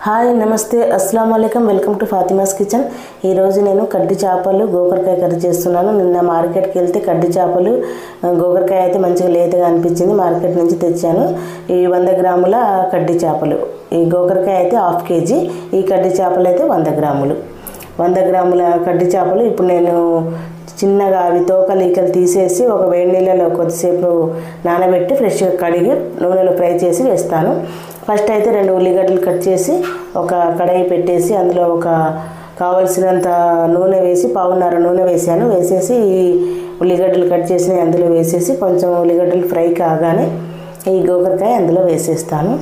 Hi నమస్తే అస్సలాము అలైకుం welcome to Fatima's kitchen. ఈ రోజు నేను కడ్డి చేపలు గోకరకాయ కర్రీ చేస్తున్నాను। నిన్న మార్కెట్ కి వెళ్తే కడ్డి చేపలు గోకరకాయ అయితే మంచిగా లేతగా అనిపించింది, మార్కెట్ నుంచి తెచ్చాను। ఈ 100 గ్రాముల కడ్డి చేపలు, ఈ గోకరకాయ అయితే హాఫ్ కేజీ, ఈ కడ్డి చేపలు అయితే 100 గ్రాములు। 100 గ్రాముల కడ్డి చేపలు ఇప్పుడు నేను చిన్నగా అవి తోకలు ఈకలు తీసేసి ఒక వేడి నీళ్ళలో కొద్దిసేపు నానబెట్టి ఫ్రెష్గా కడిగి నూనెలో ఫ్రై చేసి వేస్తాను। ఫస్ట్ అయితే 2 ఉల్లిగడ్డలు కట్ చేసి ఒక కడాయి పెట్టేసి అందులో ఒక కావాల్సినంత నూనె వేసి పావున్నర నూనె వేసాను। వేసేసి ఈ ఉల్లిగడ్డలు కట్ చేసి అందులో వేసేసి కొంచెం ఉల్లిగడ్డలు ఫ్రై కాగానే ఈ గోకరకాయ అందులో వేసేస్తాను।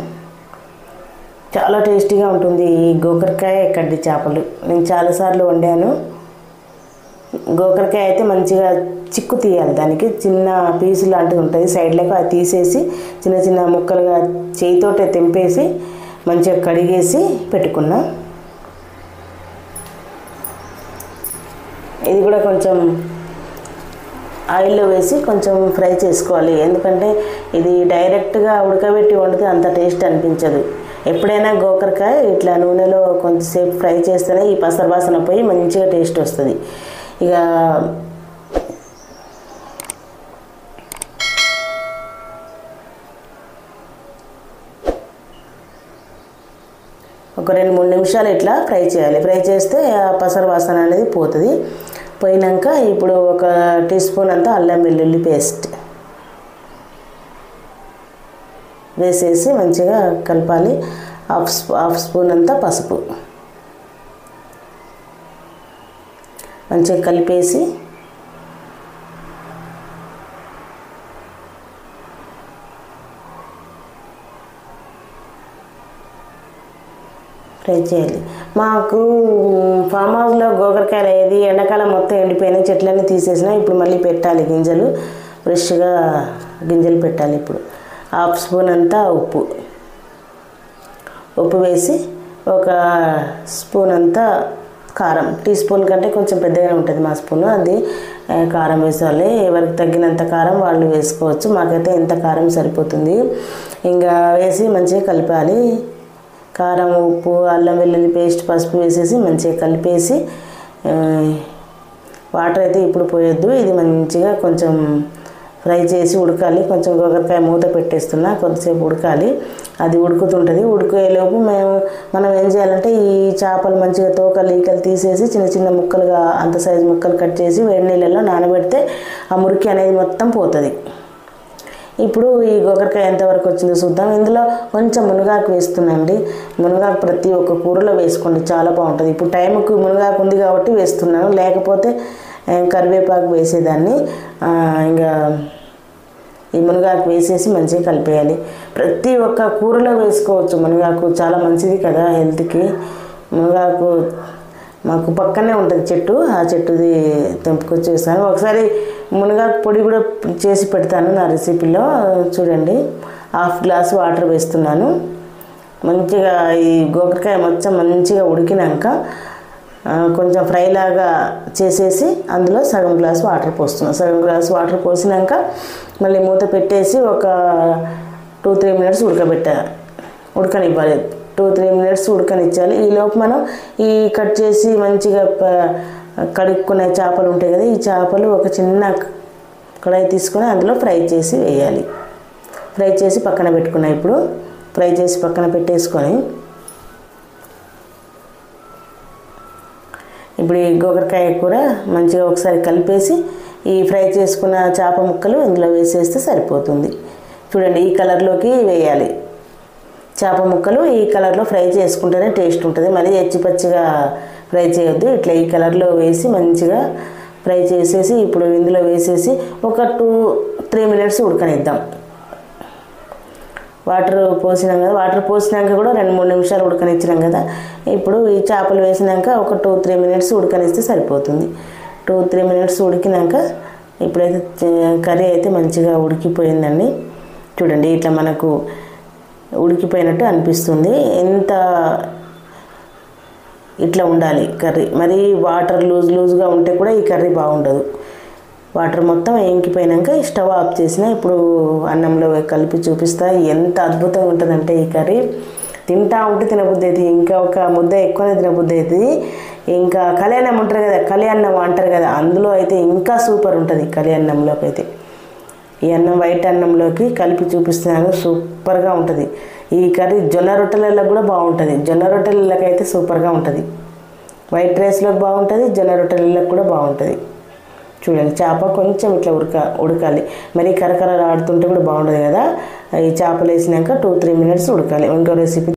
చాలా టేస్టీగా ఉంటుంది ఈ గోకరకాయ కడ్డి చేపలు। నేను చాలాసార్లు వండాను। గోకరకాయ అయితే మంచిగా చిక్కు తీయాలి, దానికి చిన్న పీసు లాంటిది ఉంటుంది సైడ్లకు, అది తీసేసి చిన్న చిన్న ముక్కలుగా చేయితోటే తెంపేసి మంచిగా కడిగేసి పెట్టుకున్నా। ఇది కూడా కొంచెం ఆయిల్లో వేసి కొంచెం ఫ్రై చేసుకోవాలి, ఎందుకంటే ఇది డైరెక్ట్గా ఉడకబెట్టి వండితే అంత టేస్ట్ అనిపించదు। ఎప్పుడైనా గోకరకాయ ఇట్లా నూనెలో కొంచెంసేపు ఫ్రై చేస్తేనే ఈ పసర వాసన పోయి మంచిగా టేస్ట్ వస్తుంది। ఇక ఒక 2-3 నిమిషాలు ఇట్లా ఫ్రై చేయాలి, ఫ్రై చేస్తే ఆ పసర వాసన అనేది పోతుంది। పోయినాక ఇప్పుడు ఒక టీ స్పూన్ అంతా అల్లం వెల్లుల్లి పేస్ట్ వేసేసి మంచిగా కలపాలి। హాఫ్ స్పూన్ అంతా పసుపు మంచిగా కలిపేసి ఫ్రై చేయాలి। మాకు ఫామ్ హౌస్లో గోకరకాయలు అయ్యేది, ఎండాకాలం మొత్తం ఎండిపోయిన చెట్లన్నీ తీసేసినా ఇప్పుడు మళ్ళీ పెట్టాలి గింజలు, ఫ్రెష్గా గింజలు పెట్టాలి। ఇప్పుడు హాఫ్ స్పూన్ అంతా ఉప్పు వేసి ఒక స్పూన్ అంతా కారం, టీ స్పూన్ కంటే కొంచెం పెద్దగానే ఉంటుంది మా స్పూను, అది కారం వేసుకోవాలి। ఎవరికి తగ్గినంత కారం వాళ్ళు వేసుకోవచ్చు, మాకైతే ఇంత కారం సరిపోతుంది। ఇంకా వేసి మంచిగా కలపాలి, కారం ఉప్పు అల్లం వెల్లుల్లి పేస్ట్ పసుపు వేసేసి మంచిగా కలిపేసి వాటర్ అయితే ఇప్పుడు పోయొద్దు, ఇది మంచిగా కొంచెం ఫ్రై చేసి ఉడకాలి। కొంచెం గోకరకాయ మూత పెట్టేస్తున్నా, కొద్దిసేపు ఉడకాలి, అది ఉడుకుతుంటుంది। ఉడికేలోపు మనం ఏం చేయాలంటే ఈ చేపలు మంచిగా తోకలు ఈకలు తీసేసి చిన్న చిన్న ముక్కలుగా అంత సైజు ముక్కలు కట్ చేసి వేడి నీళ్ళలో నానబెడితే ఆ మురికి అనేది మొత్తం పోతుంది। ఇప్పుడు ఈ గోకరకాయ ఎంతవరకు వచ్చిందో చూద్దాం। ఇందులో కొంచెం మునగాకు వేస్తున్నాండి, మునగాకు ప్రతి ఒక్క కూరలో వేసుకోండి, చాలా బాగుంటుంది। ఇప్పుడు టైంకి మునగాకు ఉంది కాబట్టి వేస్తున్నాను, లేకపోతే కరివేపాకు వేసేదాన్ని। ఇంకా ఈ మునగాకు వేసేసి మంచిగా కలిపేయాలి। ప్రతి ఒక్క కూరలో వేసుకోవచ్చు మునగాకు, చాలా మంచిది కదా హెల్త్కి। మునగాకు మాకు పక్కనే ఉంటుంది చెట్టు, ఆ చెట్టుది తెంపుకొచ్చి వేస్తాను। ఒకసారి మునగాకు పొడి కూడా చేసి పెడతాను నా రెసిపీలో చూడండి। హాఫ్ గ్లాస్ వాటర్ వేస్తున్నాను, మంచిగా ఈ గోకరకాయ మొత్తం మంచిగా ఉడికినాక కొంచెం ఫ్రై లాగా చేసేసి అందులో సగం గ్లాస్ వాటర్ పోస్తున్నాను। సగం గ్లాస్ వాటర్ పోసినాక మళ్ళీ మూత పెట్టేసి ఒక 2-3 మినిట్స్ ఉడకనివ్వాలి, 2-3 మినిట్స్ ఉడకనిచ్చాలి। ఈలోపు మనం ఈ కట్ చేసి మంచిగా కడుక్కునే చేపలు ఉంటాయి కదా, ఈ చేపలు ఒక చిన్న కడాయి తీసుకొని అందులో ఫ్రై చేసి వేయాలి। ఫ్రై చేసి పక్కన పెట్టుకున్నా, ఇప్పుడు ఫ్రై చేసి పక్కన పెట్టేసుకొని ఇప్పుడు ఈ గోకరకాయ కూర మంచిగా ఒకసారి కలిపేసి ఈ ఫ్రై చేసుకున్న చేప ముక్కలు ఇందులో వేసేస్తే సరిపోతుంది। చూడండి ఈ కలర్లోకి వేయాలి చేప ముక్కలు, ఈ కలర్లో ఫ్రై చేసుకుంటేనే టేస్ట్ ఉంటుంది, మళ్ళీ పచ్చిగా ఫ్రై చేయొద్దు। ఇట్లా ఈ కలర్లో వేసి మంచిగా ఫ్రై చేసేసి ఇప్పుడు ఇందులో వేసేసి ఒక 2-3 మినిట్స్ ఉడకనిద్దాం। వాటర్ పోసినాం కదా, వాటర్ పోసినాక కూడా 2-3 నిమిషాలు ఉడకనిచ్చినాం కదా, ఇప్పుడు ఈ చేపలు వేసినాక ఒక 2-3 మినిట్స్ ఉడకనిస్తే సరిపోతుంది। 2-3 మినిట్స్ ఉడికినాక ఇప్పుడైతే కర్రీ అయితే మంచిగా ఉడికిపోయిందండి। చూడండి ఇట్లా మనకు ఉడికిపోయినట్టు అనిపిస్తుంది, ఇట్లా ఉండాలి కర్రీ। మరి వాటర్ లూజ్గా ఉంటే కూడా ఈ కర్రీ బాగుండదు। వాటర్ మొత్తం ఇంకిపోయినాక స్టవ్ ఆఫ్ చేసిన ఇప్పుడు అన్నంలో కలిపి చూపిస్తా, ఎంత అద్భుతంగా ఉంటుందంటే ఈ కర్రీ తింటా ఉంటే తినబుద్ధి అవుతుంది, ఇంకా ఒక ముద్ద ఎక్కువనే తినబుద్ధి అవుతుంది. ఇంకా కళ్యాణం ఉంటారు కదా, కళ్యాణం అంటారు కదా, అందులో అయితే ఇంకా సూపర్ ఉంటుంది. కళ్యాణంలోకి అయితే ఈ అన్నం వైట్ అన్నంలోకి కలిపి చూపిస్తున్నాను, సూపర్గా ఉంటుంది. ఈ కర్రీ జొన్న రొట్టెలలో కూడా బాగుంటుంది, జొన్న రొట్టెలకి అయితే సూపర్గా ఉంటుంది. వైట్ రైస్లోకి బాగుంటుంది, జొన్న రొట్టెలకి కూడా బాగుంటుంది. చూడండి, చేప కొంచెం ఇట్లా ఉడకాలి, మరి కరకర ఆడుతుంటే కూడా బాగుంటుంది కదా. ఈ చేపలు వేసినాక 2-3 మినిట్స్ ఉడకాలి. ఇంకో రెసిపీ